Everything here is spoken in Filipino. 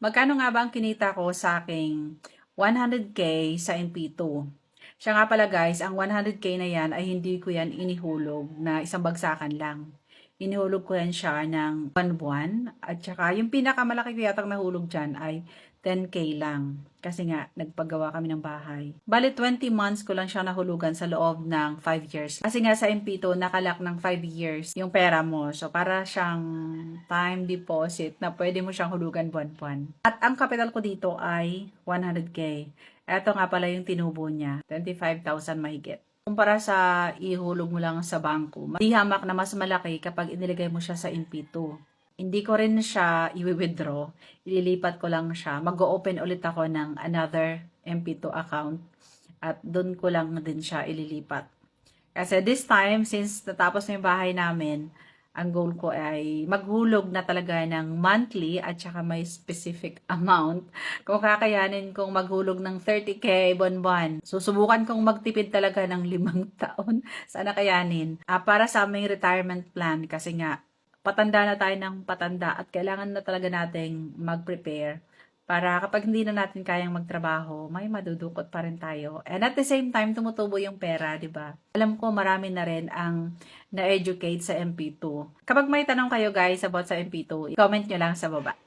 Magkano nga ba ang kinita ko sa aking 100K sa NP2? Siya nga pala guys, ang 100K na yan ay hindi ko yan inihulog na isang bagsakan lang. Inihulog ko yan siya ng buwan-buwan. At saka yung pinakamalaki ko yatang nahulog dyan ay 10K lang. Kasi nga, nagpagawa kami ng bahay. Bali, 20 months ko lang siya nahulugan sa loob ng 5 years. Kasi nga sa MP2, nakalak ng 5 years yung pera mo. So, para siyang time deposit na pwede mo siyang hulugan buwan-buwan. At ang kapital ko dito ay 100K. Ito nga pala yung tinubo niya, 25,000 mahigit. Kumpara sa ihulog mo lang sa bangko, di hamak na mas malaki kapag inilagay mo siya sa NP2. Hindi ko rin siya i-withdraw, ililipat ko lang siya. Mag-open ulit ako ng another MP2 account at doon ko lang din siya ililipat. Kasi this time, since natapos na yung bahay namin, ang goal ko ay maghulog na talaga ng monthly at saka may specific amount. Kung kakayanin kong maghulog ng 30K buwan-buwan, susubukan kong magtipid talaga ng 5 taon. Sana kayanin. Para sa aming retirement plan kasi nga, patanda na tayo ng patanda at kailangan na talaga nating mag-prepare para kapag hindi na natin kayang magtrabaho, may madudukot pa rin tayo. And at the same time, tumutubo yung pera, di ba? Alam ko marami na rin ang na-educate sa MP2. Kapag may tanong kayo guys about sa MP2, comment nyo lang sa baba.